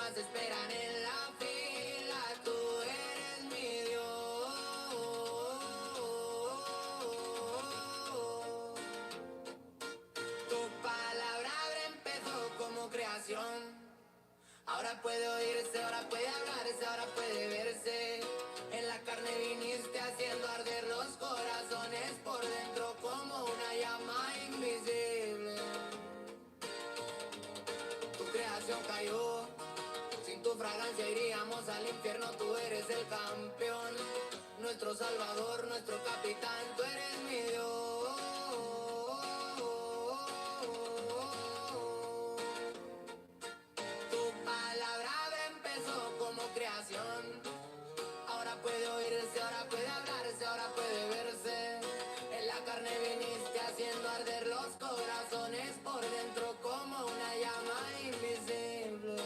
demás esperan en la fila, tú eres mi Dios. Tu palabra empezó como creación. Ahora puede oírse, ahora puede hablarse, ahora puede verse. En la carne viniste haciendo arder los corazones por dentro como una llama invisible. Tu creación cayó, sin tu fragancia iríamos al infierno. Tú eres el campeón, nuestro salvador, nuestro capitán. Tú eres mi Dios. Ahora puede oírse, ahora puede hablarse, ahora puede verse. En la carne viniste haciendo arder los corazones por dentro como una llama invisible.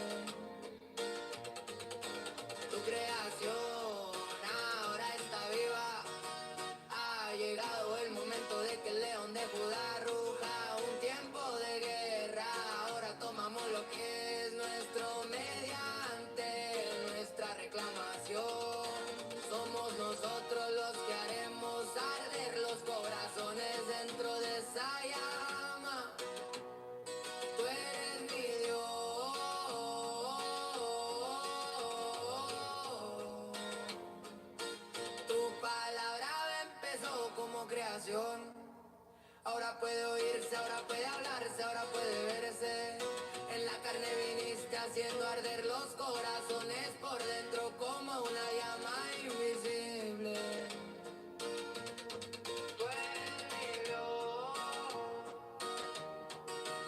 Tu creación ahora está viva. Ha llegado el momento de que el león de Judá ruja. Un tiempo de guerra, ahora tomamos lo que es nuestro mediante nuestra reclamación. Somos nosotros los que haremos arder los corazones dentro de esa llama. Tú eres mi Dios. Tu palabra empezó como creación. Ahora puede oírse, ahora puede hablarse, ahora puede verse. En la carne viniste haciendo arder los corazones por dentro como una llama invisible. Tú eres mi Dios.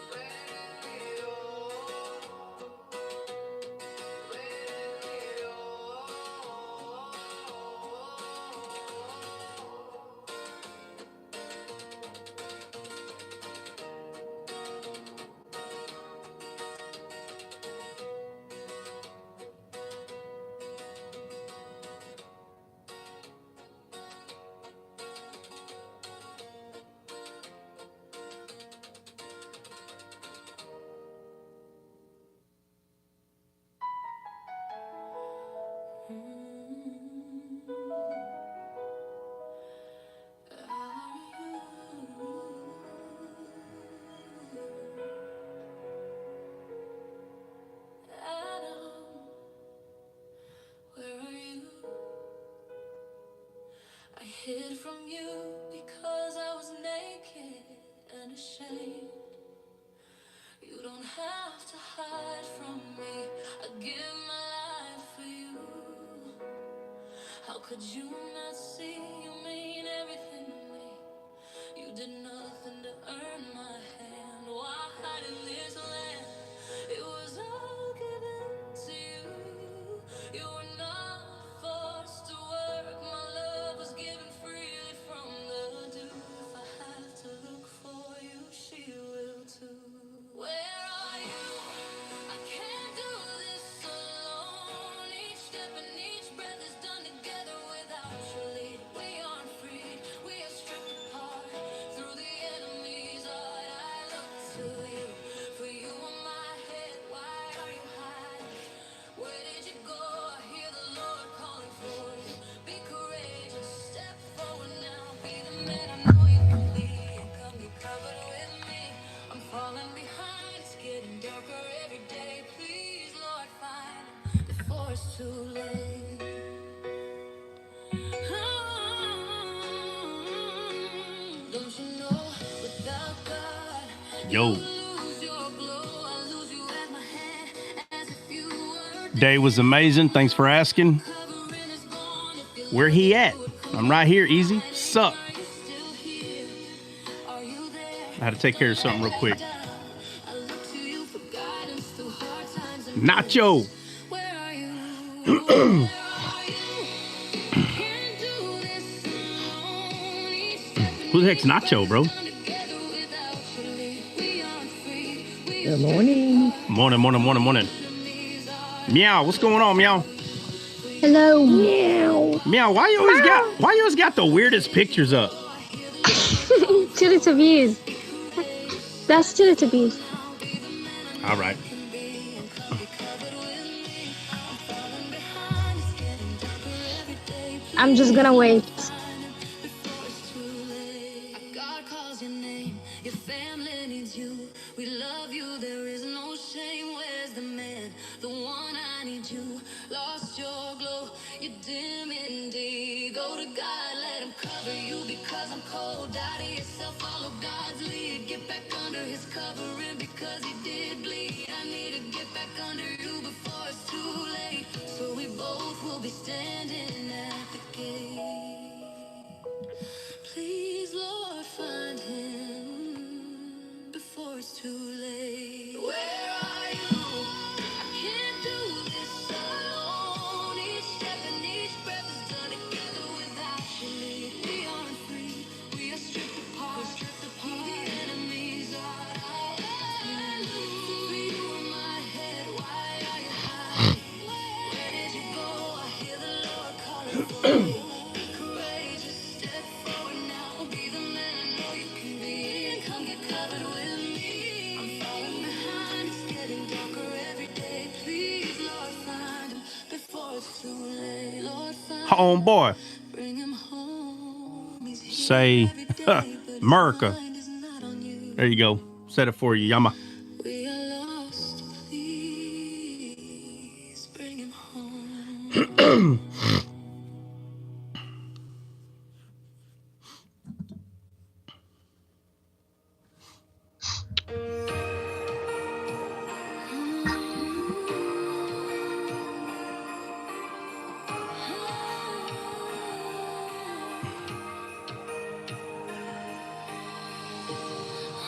Tú eres mi Dios. Tú eres mi Dios. I hid from you because I was naked and ashamed. You don't have to hide from me. I give my life for you. How could you not see? You mean everything to me. You did nothing to earn my hand. Why hide in this land? It was all given to you. You were not forced to work. My love was given freely from the dew. If I have to look for you, she will too. Where are you? I can't do this alone. Each step and each breath is done together without your lead. We aren't free, we are stripped apart. Through the enemy's eye, I look to you. For you on my head, why are you hiding? Where did you go? I hear the Lord calling for you. Be courageous, step forward now. Be the man I know you can be. And come be covered with me. I'm falling behind, it's getting darker every day. Please, Lord, find him before it's too late. Don't you know, without God, Yo. lose your glow. I lose you at my hand, as if you were Day was amazing. Thanks for asking. covering is gone. If you Where he at? I'm right here, easy. Sup? are you still here? Are you there? I had to take care of something real quick. I look to you for guidance through hard times and Nacho. where are you? Where are you? Can't do this alone. Each step Who the heck's Nacho, bro? together without your lead. We aren't free. We Good morning. Morning. Meow, what's going on, Meow? Hello. Meow. Meow, why you always got the weirdest pictures up? Teletubbies. That's Teletubbies. All right. I'm just gonna wait. God calls your name, your family needs you. We love you, there is no shame. Where's the man, the one I need you? Lost your glow, you're dim indeed. Go to God, let him cover you because I'm cold. Die to yourself, follow God's lead. Get back under his covering because he did bleed. I need to get back under you before it's too late. So we both will be standing at the gate. Please, Lord, find him before it's too late. Where are you? I can't do this alone. Each step and each breath is done together without you. We aren't free. We are stripped apart. Who the enemies are. For you in my head, why are you hiding? Where did you go? I hear the Lord calling for you. Courageous, step forward now. Be the man I know you can be. Come get covered with me. I'm falling behind. It's getting darker every day. Please, Lord, find him before it's too late. Lord, find him. Homeboy. Bring him home. He's here Say, every day, but his America. mind is not on you. There you go. Said it for you, Yama. We are lost. Please bring him home.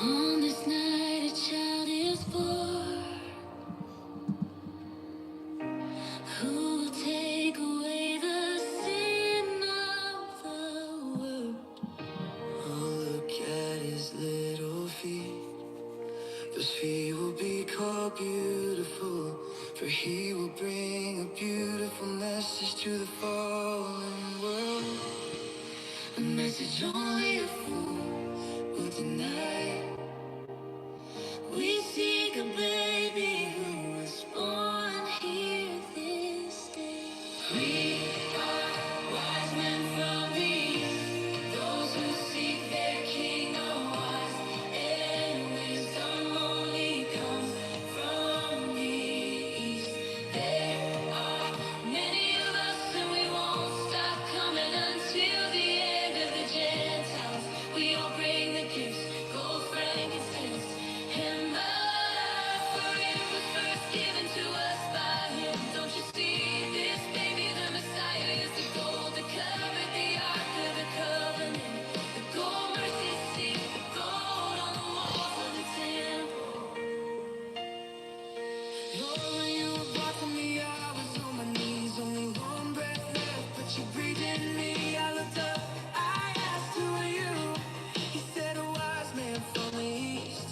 On this night, a child is born. Who will take away the sin of the world? Oh, look at his little feet. Those feet will be called beautiful, for he will bring a beautiful message to the fallen world. A message only a fool will deny. We seek a baby who was born here this day. We are wise men from the east, those who seek their king are wise, and wisdom only comes from the east. There are many of us, and we won't stop coming until the end of the Gentiles. We all bring the gifts, gold, frankincense, and myrrh, for it was first given to us by him. Don't you see this baby, the Messiah is the gold that covered the ark of the covenant, the gold mercy seat, the gold on the walls of the temple. Lord, when you were brought to me, I was on my knees, only one breath left, but you breathed in me. I looked up, I asked, who are you? He said, a wise man from the east.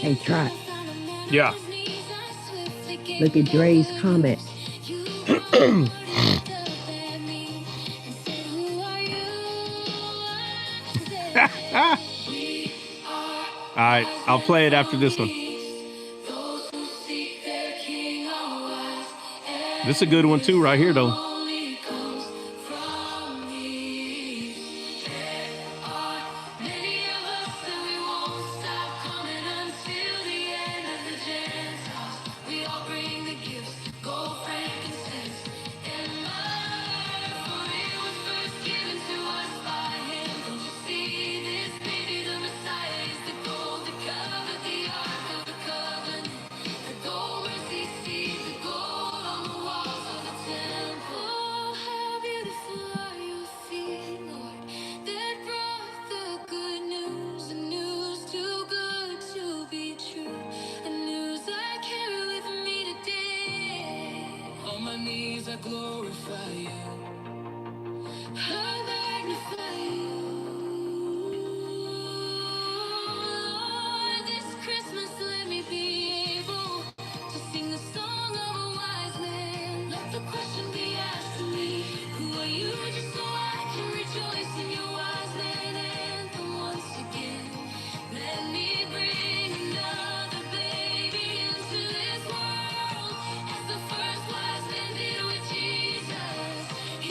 Hey, Trot. Yeah. Look at Dre's comment. All right, I'll play it after this one. This is a good one too, right here, though. I glorify you. I magnify you. Lord, this Christmas let me be able to sing the song of a wise man. Let the question be asked to me, who are you? Just so I can rejoice in your wise man anthem once again. Let me bring another baby into this world, as the first wise man did with Jesus.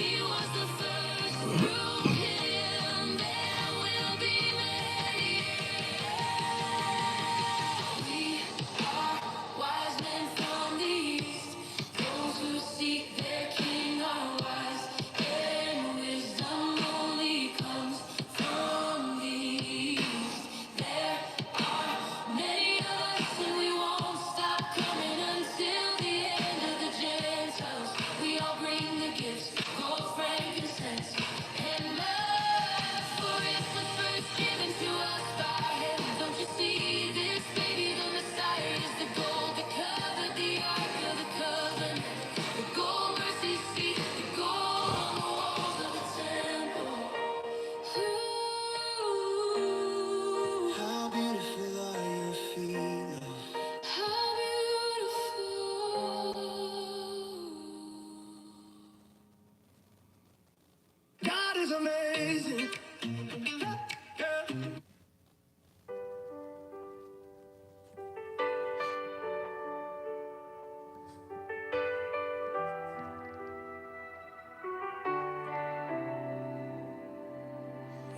amazing.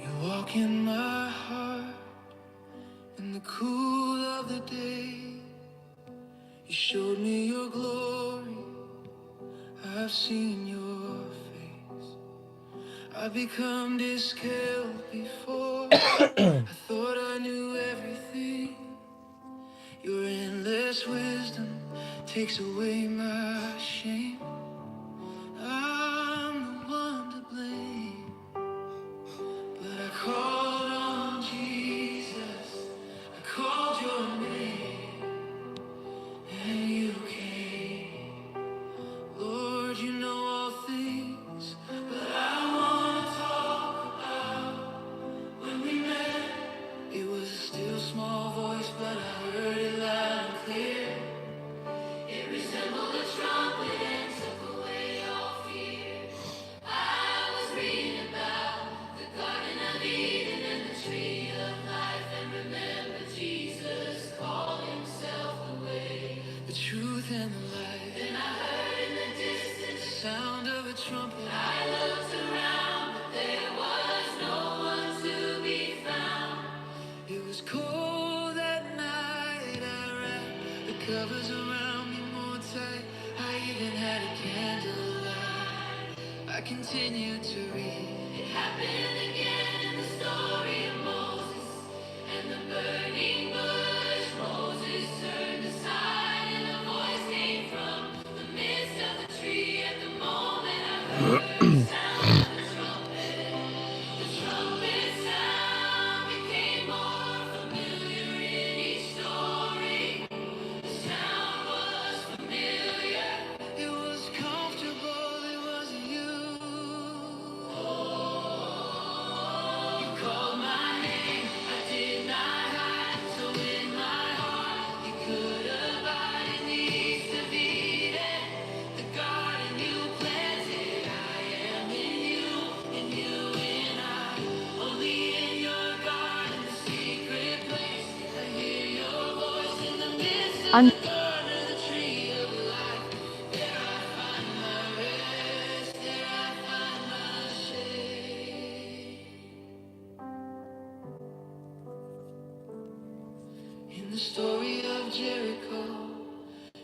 You walk in my heart in the cool of the day. You showed me your glory. I've seen your face. I've become discount before. I thought I knew everything. Your endless wisdom takes away my shame. I'm the one to blame, but I called on Jesus. I called your name, and you came. Lord, you know all things, but I want to talk about when we met. It was a still small voice, but I heard it loud and clear. It resembled a trumpet and took away all fear. I was reading about the Garden of Eden and the tree of life, and remember Jesus called himself the way, the truth, and the life. Then I heard in the distance the sound of a trumpet. I looked around, but there was no one to be found. It was cold that night. I wrapped the covers around me more tight. I even had a candlelight. I continued to read. It happened again in the story of Moses and the burning bush. Moses turned aside and a voice came from the midst of the tree. At the moment I heard the sound of the trumpet. The trumpet sound became more familiar in each story. The sound was familiar. It was comfortable. It wasn't you. You called my name. I did not hide. So in my heart, you could abide in the east of Eden. The garden you planted. I am in you, and you in I. Only in your garden, the secret place. I hear your voice in the midst of the garden, the tree of life. There I find my rest. There I find my shade. In the story of Jericho,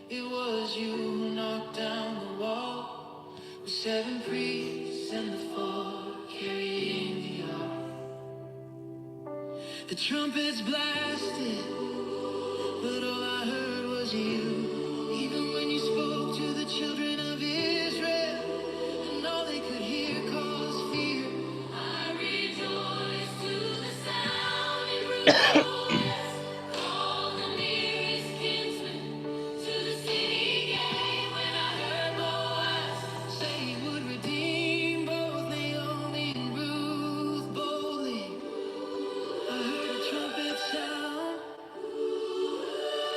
it was you who knocked down the wall with 7 priests and the 4 carrying the ark. The trumpets blasted, but all I heard was you. Even when you spoke to the children of Israel, and all they could hear caused fear. I rejoice to the sound and rules. Call the nearest kinsman to the city gate. When I heard Boaz say he would redeem both Naomi and Ruth boldly, I heard a trumpet sound.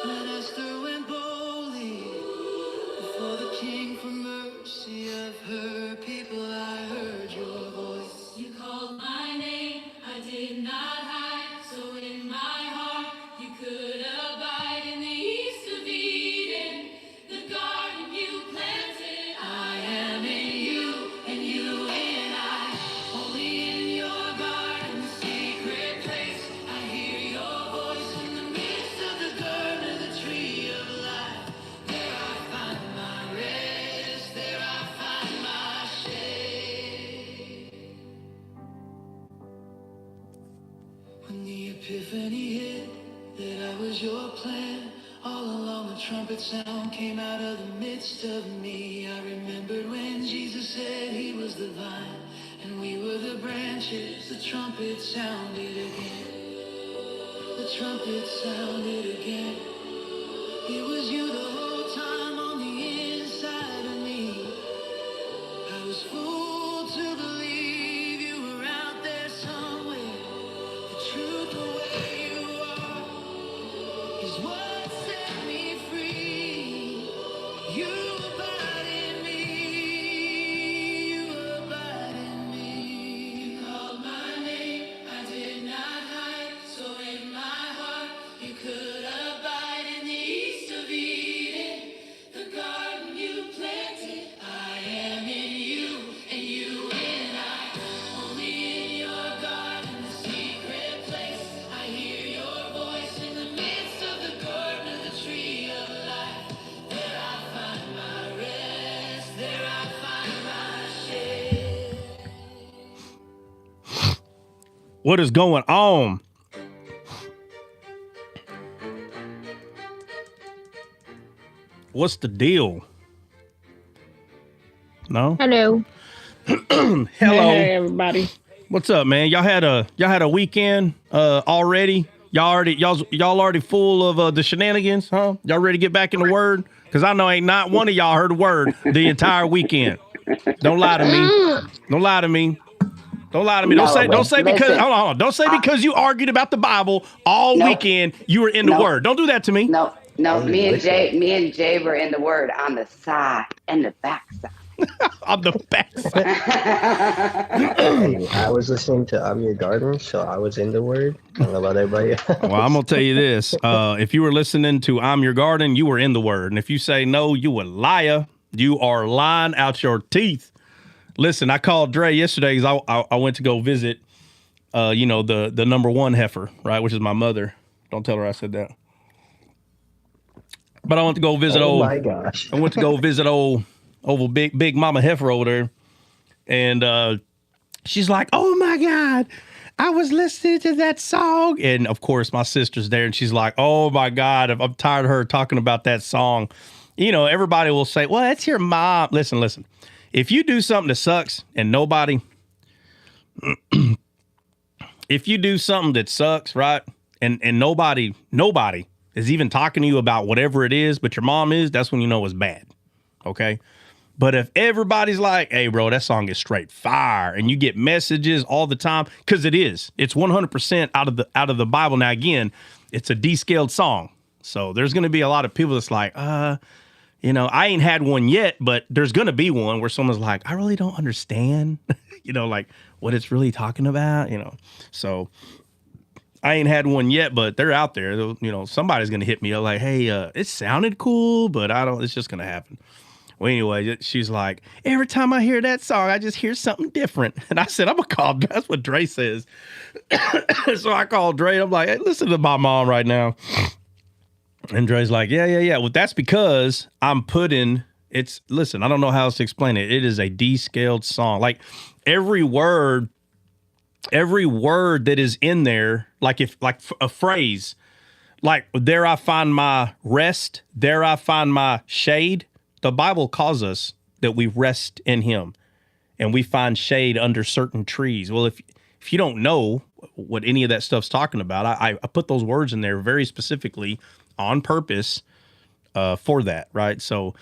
When Esther went boldly before the king for mercy of her people, I heard your voice. You called my name, I did not hide. So in my heart, you could abide in the east of Eden, the garden you planted. I am in you, and you in I. Only in your garden, the secret place. I hear your voice in the midst of the garden, the tree of life. There I find my rest. There I find my shade. When the epiphany hit that I was your plan, all along the trumpet sound came out of the midst of me. I remembered when Jesus said he was the vine and we were the branches. The trumpet sounded again. The trumpet sounded again. It was you the whole time on the inside of me. I was fooled to believe you were out there somewhere. The truth, the way you are, is what set me free. You abide in me. You abide in me. You called my What is going on? What's the deal? No? Hello. Hello. Hey, everybody. What's up, man? Y'all had a weekend already? Y'all already full of the shenanigans, huh? Y'all ready to get back in the word? Because I know ain't not one of y'all heard a word the entire weekend. Don't lie to me. Don't lie to me. Don't lie to me. Don't say because hold on. Don't say because you argued about the Bible all weekend you were in the word. Don't do that to me. No. Me and Jay were in the word on the side and the back side. On the backside. Hey, I was listening to I'm Your Garden, so I was in the word. I don't know about everybody else. Well, I'm going to tell you this. If you were listening to I'm Your Garden, you were in the word. And if you say no, you a liar. You are lying out your teeth. Listen, I called Dre yesterday because I went to go visit, the number one heifer, right, which is my mother. Don't tell her I said that. But I went to go visit my gosh. I went to go visit old big mama heifer over there. And she's like, oh, my God, I was listening to that song. And, of course, my sister's there, and she's like, oh, my God, I'm tired of her talking about that song. You know, everybody will say, well, that's your mom. Listen. If you do something that sucks and nobody, if you do something that sucks, right, and nobody is even talking to you about whatever it is, but your mom is, that's when you know it's bad, okay? But if everybody's like, hey, bro, that song is straight fire, and you get messages all the time, because it's 100% out of the Bible. Now, again, it's a descaled song, so there's going to be a lot of people that's like, I ain't had one yet, but there's going to be one where someone's like, I really don't understand, like what it's really talking about, so I ain't had one yet, but they're out there. Somebody's going to hit me up like, hey, it sounded cool, but it's just going to happen. Well, anyway, she's like, every time I hear that song, I just hear something different. And I said, I'm going to call. That's what Dre says. So I called Dre. I'm like, hey, listen to my mom right now. And Dre's like, yeah. Well, that's because listen, I don't know how else to explain it. It is a descaled song. Like every word that is in there, like a phrase, like there I find my rest, there I find my shade. The Bible calls us that we rest in him and we find shade under certain trees. Well, if you don't know what any of that stuff's talking about, I put those words in there very specifically on purpose for that, right? So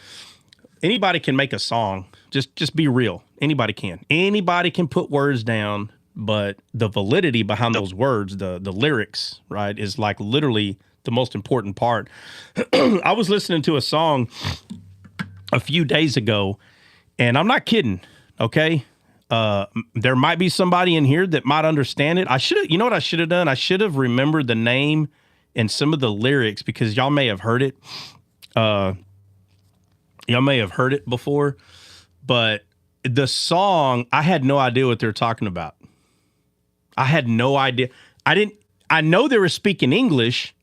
anybody can make a song. Just be real. Anybody can put words down, but the validity behind those words, the lyrics, right, is like literally the most important part. I was listening to a song a few days ago, and I'm not kidding, okay? There might be somebody in here that might understand it. You know what I should have done? I should have remembered the name and some of the lyrics because y'all may have heard it. Y'all may have heard it before, but the song, I had no idea what they were talking about. I had no idea. I know they were speaking English,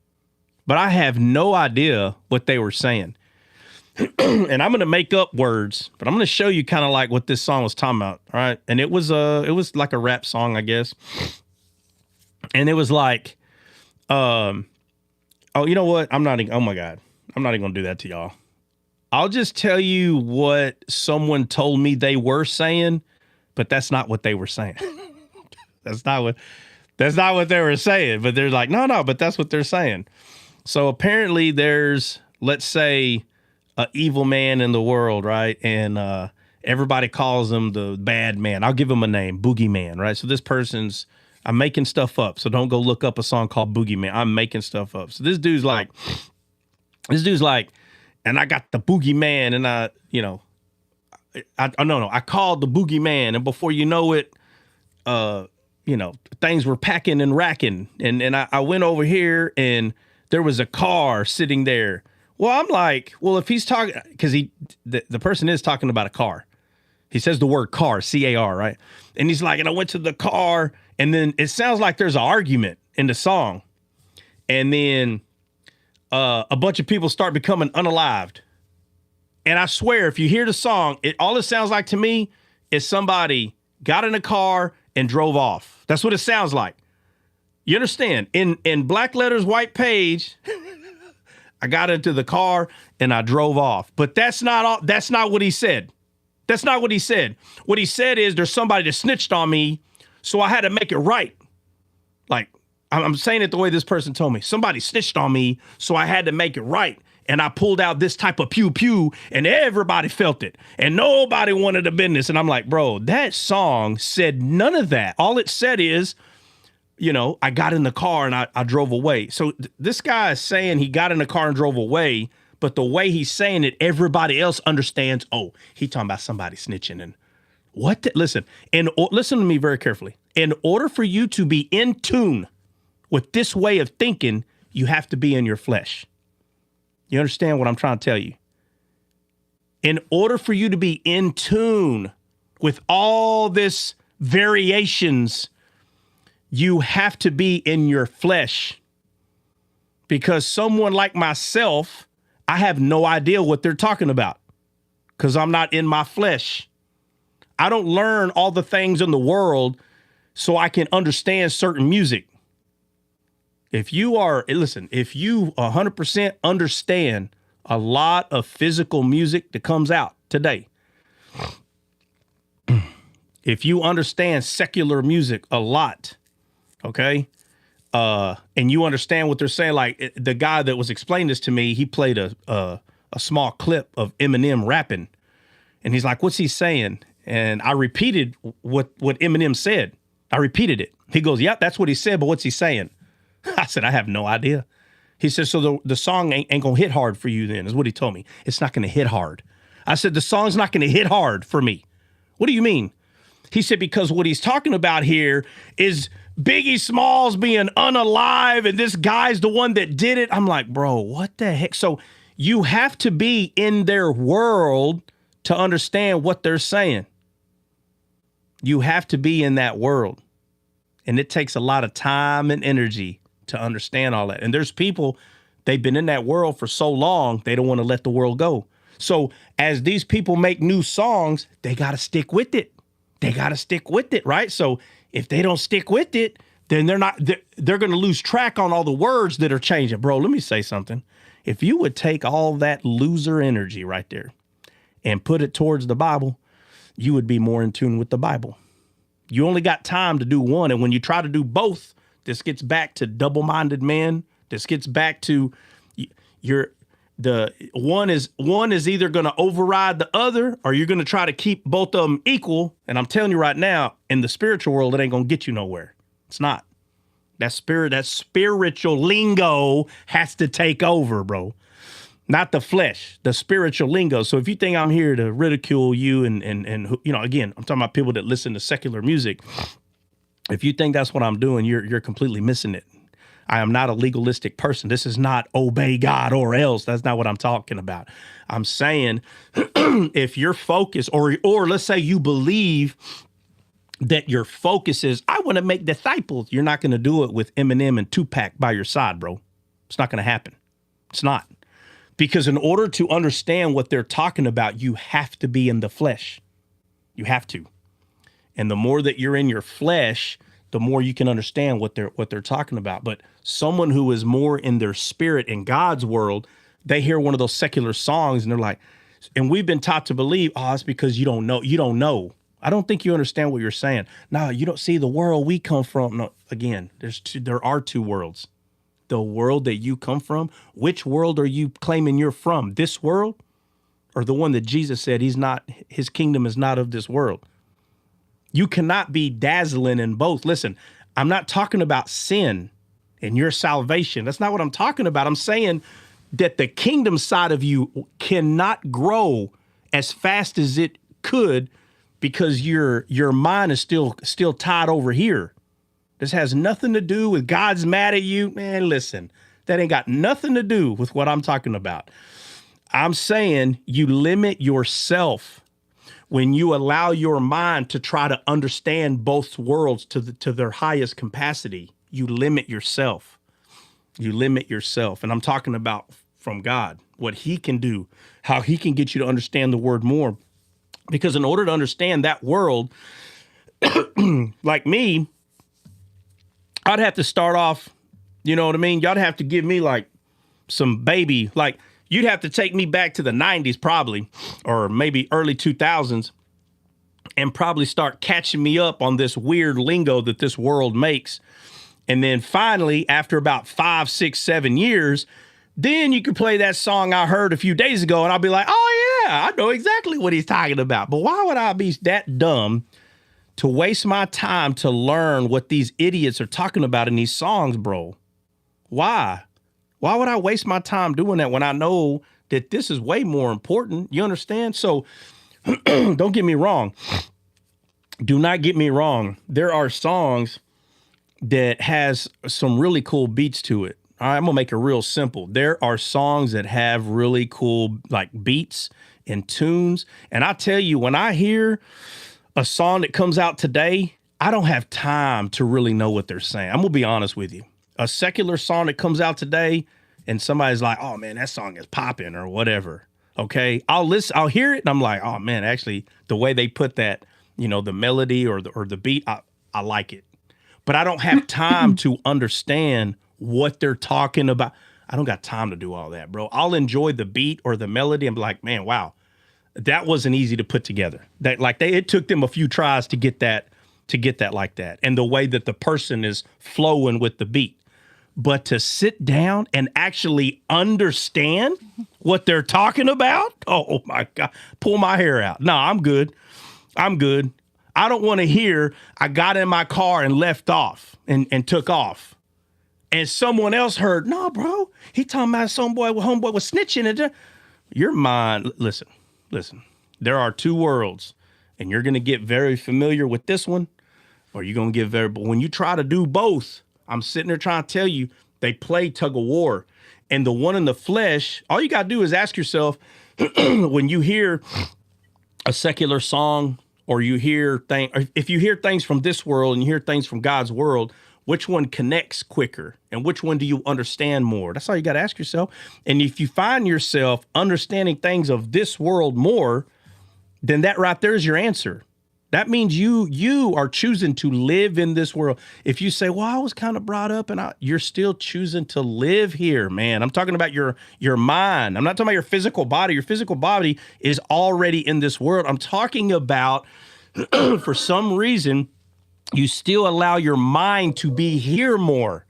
but I have no idea what they were saying. And I'm going to make up words, but I'm going to show you kind of like what this song was talking about. All right. And it was like a rap song, I guess. And it was like, oh, you know what? Oh my God. I'm not even going to do that to y'all. I'll just tell you what someone told me they were saying, but that's not what they were saying. That's not what they were saying, but they're like, no, but that's what they're saying. So apparently there's, let's say, an evil man in the world, right? And everybody calls him the bad man. I'll give him a name, Boogeyman, right? So this person's, I'm making stuff up. So don't go look up a song called Boogeyman. I'm making stuff up. So this dude's like, and I got the Boogeyman, and I called the Boogeyman, and before you know it, things were packing and racking, and I went over here, and there was a car sitting there. Well, I'm like, well, if he's talking, because the person is talking about a car. He says the word car, C-A-R, right? And he's like, and I went to the car, and then it sounds like there's an argument in the song. And then a bunch of people start becoming unalived. And I swear, if you hear the song, all it sounds like to me is somebody got in a car and drove off. That's what it sounds like. You understand? In black letters, white page, I got into the car and I drove off. But that's not all. That's not what he said. That's not what he said. What he said is there's somebody that snitched on me, so I had to make it right. Like, I'm saying it the way this person told me. Somebody snitched on me, so I had to make it right. And I pulled out this type of pew pew, and everybody felt it. And nobody wanted the business. And I'm like, bro, that song said none of that. All it said is, you know, I got in the car and I drove away. So this guy is saying he got in the car and drove away, but the way he's saying it, everybody else understands, oh, he talking about somebody snitching. And what? Listen, listen to me very carefully. In order for you to be in tune with this way of thinking, you have to be in your flesh. You understand what I'm trying to tell you? In order for you to be in tune with all this variations, you have to be in your flesh. Because someone like myself, I have no idea what they're talking about because I'm not in my flesh. I don't learn all the things in the world so I can understand certain music. If you 100% understand a lot of physical music that comes out today, if you understand secular music a lot, okay, and you understand what they're saying, like the guy that was explaining this to me, he played a small clip of Eminem rapping, and he's like, "What's he saying?" And I repeated what Eminem said. I repeated it. He goes, "Yeah, that's what he said, but what's he saying?" I said, "I have no idea." He said, "So the song ain't gonna hit hard for you then," is what he told me. It's not gonna hit hard. I said, "The song's not gonna hit hard for me." What do you mean? He said, "Because what he's talking about here is Biggie Smalls being unalive, and this guy's the one that did it." I'm like, bro, what the heck? So you have to be in their world to understand what they're saying. You have to be in that world. And it takes a lot of time and energy to understand all that. And there's people, they've been in that world for so long, they don't want to let the world go. So as these people make new songs, they got to stick with it. They got to stick with it, right? So if they don't stick with it, then they're going to lose track on all the words that are changing. Bro, let me say something. If you would take all that loser energy right there and put it towards the Bible, you would be more in tune with the Bible. You only got time to do one. And when you try to do both, this gets back to double-minded man. This gets back to one is either going to override the other, or you're going to try to keep both of them equal. And I'm telling you right now, in the spiritual world, it ain't going to get you nowhere. It's not. That spiritual lingo has to take over, bro. Not the flesh, the spiritual lingo. So if you think I'm here to ridicule you and you know, again, I'm talking about people that listen to secular music. If you think that's what I'm doing, you're completely missing it. I am not a legalistic person. This is not obey God or else. That's not what I'm talking about. I'm saying if your focus, or let's say you believe that your focus is, I want to make disciples, you're not going to do it with Eminem and Tupac by your side, bro. It's not going to happen. It's not. Because in order to understand what they're talking about, you have to be in the flesh. You have to. And the more that you're in your flesh, the more you can understand what they're talking about. But someone who is more in their spirit in God's world, they hear one of those secular songs and they're like, and we've been taught to believe, oh, it's because you don't know. You don't know. I don't think you understand what you're saying. No, you don't see the world we come from. No, again, there are two worlds. The world that you come from, which world are you claiming you're from? This world or the one that Jesus said his kingdom is not of this world? You cannot be dazzling in both. Listen, I'm not talking about sin and your salvation. That's not what I'm talking about. I'm saying that the kingdom side of you cannot grow as fast as it could because your mind is still tied over here. This has nothing to do with God's mad at you. Man, listen, that ain't got nothing to do with what I'm talking about. I'm saying you limit yourself when you allow your mind to try to understand both worlds to their highest capacity. You limit yourself. You limit yourself. And I'm talking about from God, what he can do, how he can get you to understand the word more. Because in order to understand that world, like me, I'd have to start off, you know what I mean? Y'all have to give me like some baby, like you'd have to take me back to the 90s probably, or maybe early 2000s, and probably start catching me up on this weird lingo that this world makes. And then finally, after about 5, 6, 7 years, then you could play that song I heard a few days ago and I'll be like, oh yeah, I know exactly what he's talking about. But why would I be that dumb to waste my time to learn what these idiots are talking about in these songs, bro? Why? Why would I waste my time doing that when I know that this is way more important? You understand? So don't get me wrong. Do not get me wrong. There are songs that has some really cool beats to it. All right, I'm gonna make it real simple. There are songs that have really cool like beats and tunes. And I tell you, when I hear a song that comes out today, I don't have time to really know what they're saying. I'm gonna be honest with you. A secular song that comes out today and somebody's like, oh man, that song is popping or whatever. Okay. I'll listen, I'll hear it and I'm like, oh man, actually the way they put that, you know, the melody or the beat, I like it. But I don't have time to understand what they're talking about. I don't got time to do all that, bro. I'll enjoy the beat or the melody and be like, man, wow, that wasn't easy to put together. That like it took them a few tries to get that like that. And the way that the person is flowing with the beat. But to sit down and actually understand what they're talking about, oh my God, pull my hair out. No, I'm good. I'm good. I don't want to hear I got in my car and left off and took off. And someone else heard, no, bro, he talking about homeboy was snitching. And your mind, listen, there are two worlds and you're going to get very familiar with this one or you're going to get but when you try to do both, I'm sitting there trying to tell you, they play tug of war. And the one in the flesh, all you got to do is ask yourself, when you hear a secular song or you hear if you hear things from this world and you hear things from God's world, which one connects quicker and which one do you understand more? That's all you got to ask yourself. And if you find yourself understanding things of this world more, then that right there is your answer. That means you are choosing to live in this world. If you say, well, I was kind of brought up and you're still choosing to live here, man. I'm talking about your mind. I'm not talking about your physical body. Your physical body is already in this world. I'm talking about, for some reason, you still allow your mind to be here more.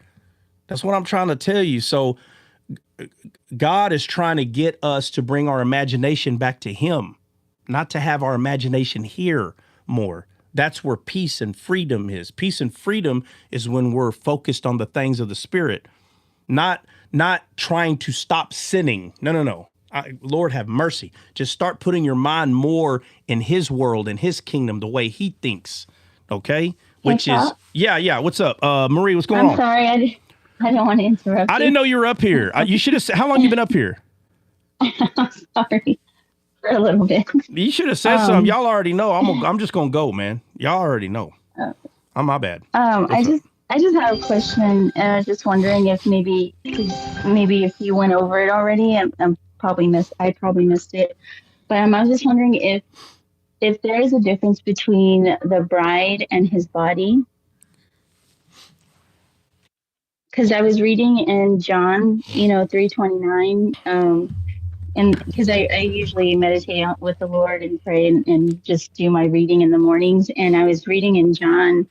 That's what I'm trying to tell you. So God is trying to get us to bring our imagination back to him, not to have our imagination here more. That's where peace and freedom is. Peace and freedom is when we're focused on the things of the spirit, not trying to stop sinning. No. Lord have mercy. Just start putting your mind more in his world, in his kingdom, the way he thinks. Okay. Which is, yeah. What's up? Marie, what's going on? I'm sorry. I don't want to interrupt I didn't know you were up here. You should have said, how long you been up here? I'm sorry. For a little bit. You should have said something. Y'all already know. I'm just gonna go, man. Y'all already know. I'm my bad. I just have a question, and I was just wondering if maybe if you went over it already, and I probably missed it. But I was just wondering if there is a difference between the bride and his body. Because I was reading in John, 3:29. And because I usually meditate with the Lord and pray and just do my reading in the mornings. And I was reading in John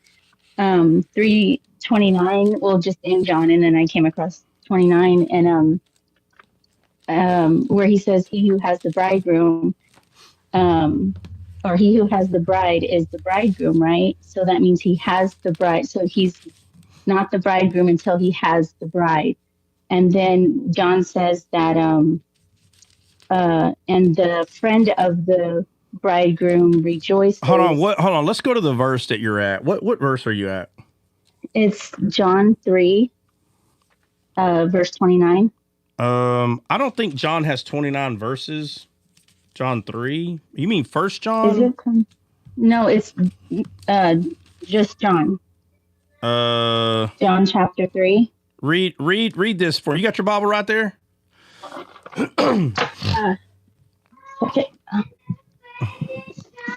3:29, well, just in John. And then I came across 29 and where he says, he who has the bridegroom or he who has the bride is the bridegroom, right? So that means he has the bride. So he's not the bridegroom until he has the bride. And then John says that and the friend of the bridegroom rejoices. Hold on. Let's go to the verse that you're at. What verse are you at? It's John 3, verse 29. I don't think John has 29 verses. John 3. You mean First John? Is it? No, it's just John. John chapter 3. Read this for you. Got your Bible right there? Okay.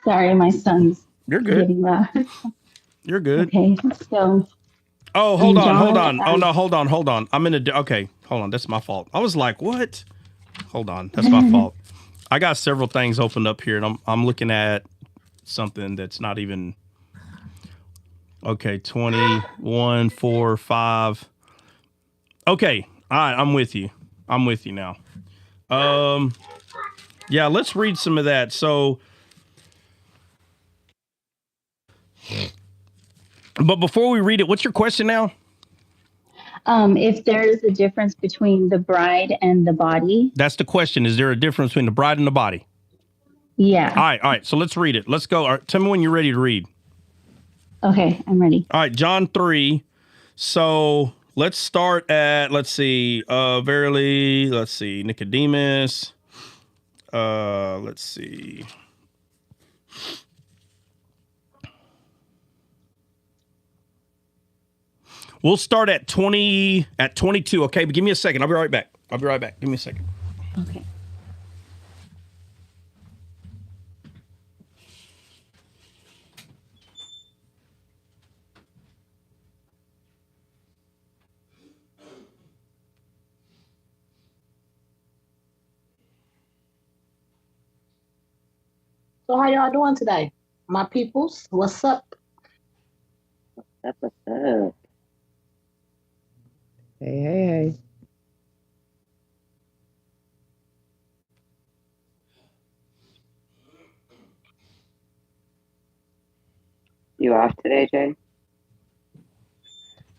Sorry, my son's You're good. getting loud. You're good. Okay, so Oh, hold And on, hold John, on. Oh no, hold on. I'm in a. Okay, hold on. That's my fault. I was like, what? Hold on, that's my fault. I got several things opened up here, and I'm looking at something that's not even. Okay, 21, 4, 5. Okay, all right. I'm with you. I'm with you now. Yeah, let's read some of that. So, but before we read it, what's your question now? if there is a difference between the bride and the body. That's the question. Is there a difference between the bride and the body? Yeah. All right. So let's read it. Let's go. All right, tell me when you're ready to read. Okay, I'm ready. All right, John 3. So let's start at, let's see, verily, let's see, Nicodemus. Let's see. We'll start at 22. Okay, but give me a second. I'll be right back. Give me a second. Okay. So how y'all doing today? My peoples, what's up? What's up? Hey. You off today, Jay?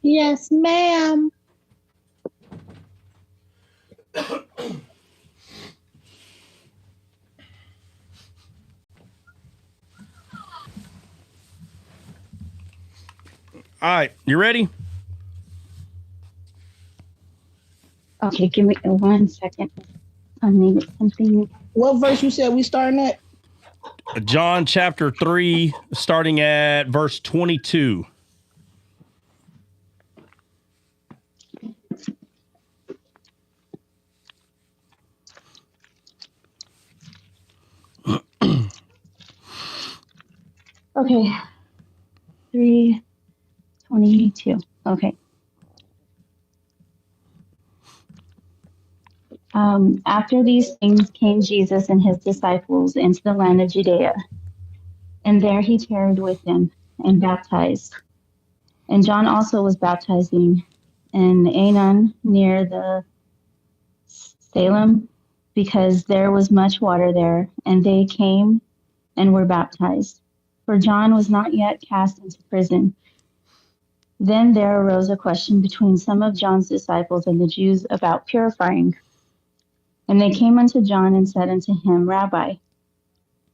Yes, ma'am. All right, you ready? Okay, give me 1 second. I need something. What verse you said we starting at? John chapter 3, starting at verse 22. Okay. 3:22. Okay. After these things came Jesus and his disciples into the land of Judea, and there he tarried with them and baptized. And John also was baptizing in Aenon near the Salem, because there was much water there, and they came and were baptized. For John was not yet cast into prison. Then there arose a question between some of John's disciples and the Jews about purifying. And they came unto John and said unto him, Rabbi,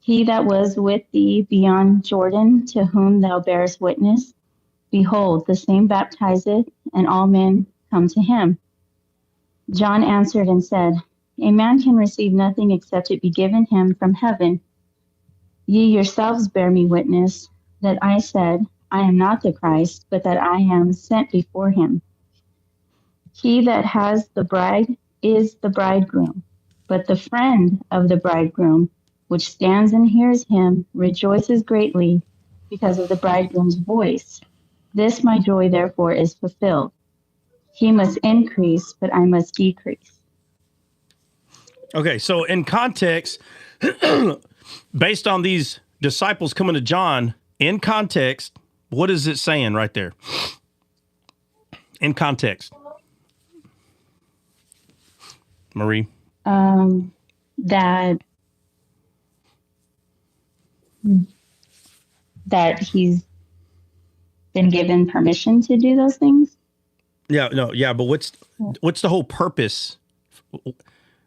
he that was with thee beyond Jordan, to whom thou bearest witness, behold, the same baptizeth, and all men come to him. John answered and said, a man can receive nothing except it be given him from heaven. Ye yourselves bear me witness that I said, I am not the Christ, but that I am sent before him. He that has the bride is the bridegroom, but the friend of the bridegroom, which stands and hears him, rejoices greatly because of the bridegroom's voice. This my joy therefore is fulfilled. He must increase, but I must decrease. Okay, so in context, based on these disciples coming to John, in context, what is it saying right there? In context. Marie? That he's been given permission to do those things. Yeah, but what's the whole purpose?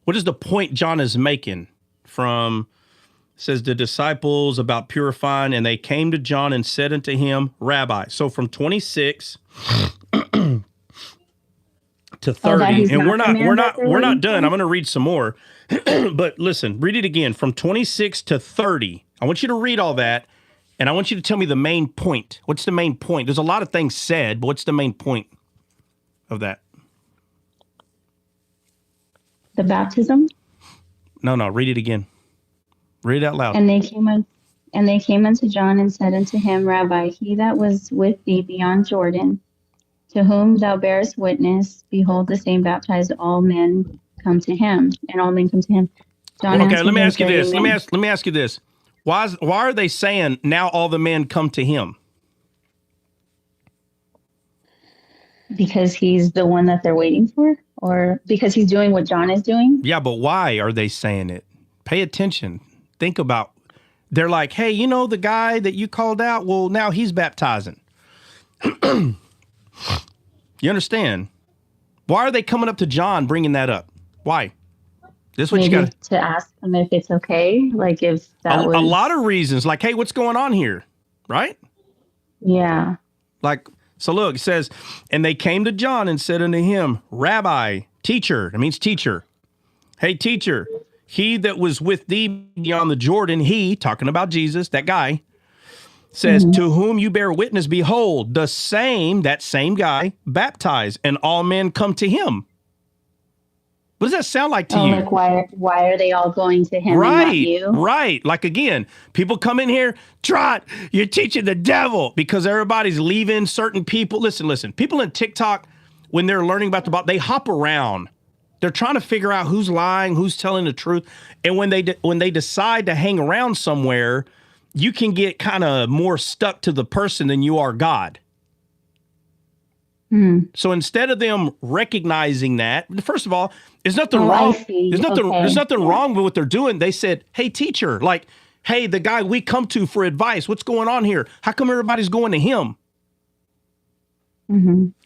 What is the point John is making from, says the disciples about purifying, and they came to John and said unto him, Rabbi. So from 26 to 30, and we're not done. I'm going to read some more. But listen, read it again from 26 to 30. I want you to read all that, and I want you to tell me the main point. What's the main point? There's a lot of things said, but what's the main point of that? The baptism? No, read it again. Read it out loud. And they came unto John and said unto him, Rabbi, he that was with thee beyond Jordan, To whom thou bearest witness, behold, the same baptized all men come to him, and all men come to him. John Well, okay, answered let me and ask you said, this. Amen. Let me ask you this. Why are they saying now all the men come to him? Because he's the one that they're waiting for, or because he's doing what John is doing? Yeah, but why are they saying it? Pay attention. Think about. They're like, hey, you know the guy that you called out? Well, now he's baptizing. You understand? Why are they coming up to John bringing that up? Why? This is what Maybe you got to ask him if it's okay, like if that was a lot of reasons. Like, hey, what's going on here? Right? Yeah. Like, so look, it says, and they came to John and said unto him, Rabbi, teacher, that means teacher. Hey, teacher, he that was with thee beyond the Jordan, he, talking about Jesus, that guy, says, to whom you bear witness, behold, that same guy, baptized, and all men come to him. What does that sound like to you? Like why are they all going to him and not you? Right. Like, again, people come in here, Trot, you're teaching the devil, because everybody's leaving certain people. Listen, people in TikTok, when they're learning about the Bible, they hop around. They're trying to figure out who's lying, who's telling the truth. And when they decide to hang around somewhere, you can get kind of more stuck to the person than you are God. So instead of them recognizing that, first of all, there's nothing wrong. There's nothing wrong with what they're doing. They said, hey, teacher, like, hey, the guy we come to for advice, what's going on here? How come everybody's going to him?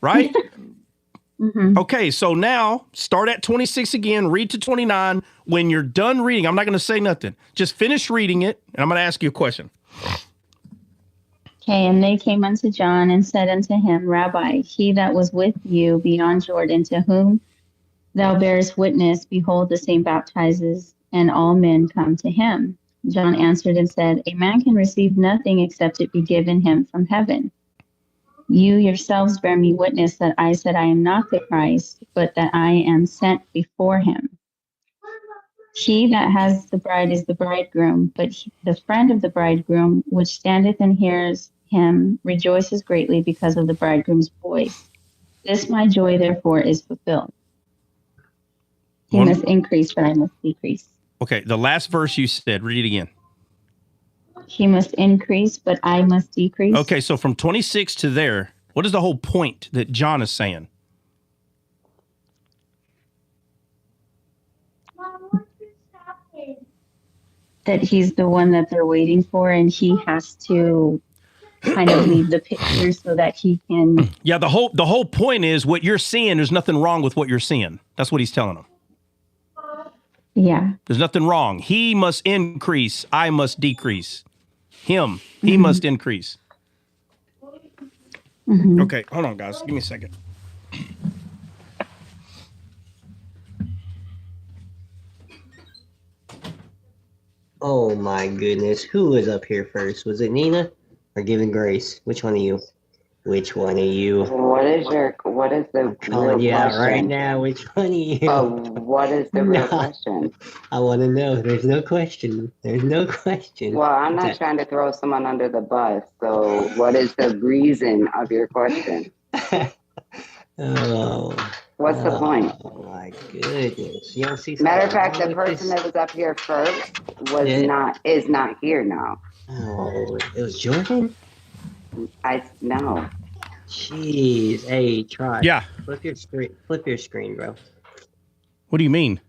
Right? Okay, so now start at 26 again, read to 29. When you're done reading, I'm not going to say nothing. Just finish reading it, and I'm going to ask you a question. Okay, and they came unto John and said unto him, Rabbi, he that was with you beyond Jordan, to whom thou bearest witness, behold, the same baptizes, and all men come to him. John answered and said, a man can receive nothing except it be given him from heaven. You yourselves bear me witness that I said I am not the Christ, but that I am sent before him. He that has the bride is the bridegroom, but the friend of the bridegroom, which standeth and hears him, rejoices greatly because of the bridegroom's voice. This my joy, therefore, is fulfilled. He must increase, but I must decrease. Okay, the last verse you said, read it again. He must increase, but I must decrease. Okay, so from 26 to there, what is the whole point that John is saying? That he's the one that they're waiting for, and he has to kind of leave the picture so that he can. Yeah, the whole point is what you're seeing, there's nothing wrong with what you're seeing. That's what he's telling them. Yeah. There's nothing wrong. He must increase, I must decrease. He must increase. Okay, hold on, guys. Give me a second. Oh my goodness. Who was up here first? Was it Nina or Giving Grace? Which one of you? Which one of you? What is the real Calling you out question? right now. Which one of you? What is the real question? I want to know. There's no question. There's no question. Well, I'm not trying to throw someone under the bus. So what is the reason of your question? What's the point? Oh my goodness. You don't see Matter of fact, the person that was up here first is not here now. Oh, it was Jordan? No. Jeez. Hey, try. Yeah. Flip your screen, bro. What do you mean?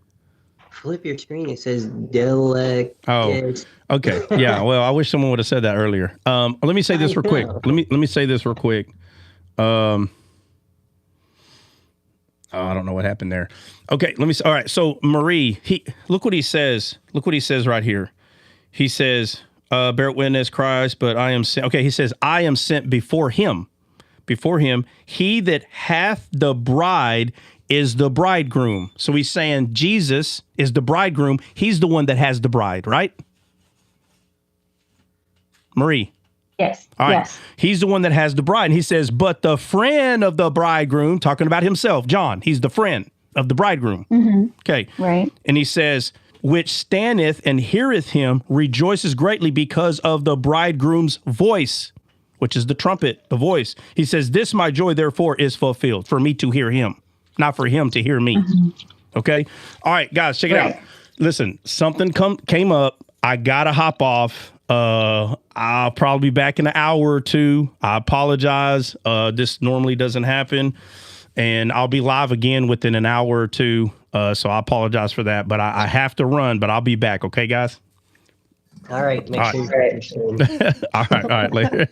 Flip your screen. It says Delec. Oh, okay. Yeah. Well, I wish someone would have said that earlier. Let me say this real quick. Let me say this real quick. I don't know what happened there. Okay. All right. So Marie, look what he says. Look what he says right here. He says, bear witness Christ, but I am sent. Okay. He says, I am sent before him. Before him, he that hath the bride is the bridegroom. So he's saying Jesus is the bridegroom. He's the one that has the bride, right? Marie. Yes. All right. Yes. He's the one that has the bride. And he says, but the friend of the bridegroom, talking about himself, John, he's the friend of the bridegroom. Okay. Right. And he says, which standeth and heareth him, rejoices greatly because of the bridegroom's voice. which is the trumpet, the voice. He says, this my joy, therefore, is fulfilled, for me to hear him, not for him to hear me. Okay? All right, guys, check it out. Listen, something came up. I got to hop off. I'll probably be back in an hour or two. I apologize. This normally doesn't happen. And I'll be live again within an hour or two. So I apologize for that. But I have to run, but I'll be back. Okay, guys? All right. Make sure All right, later.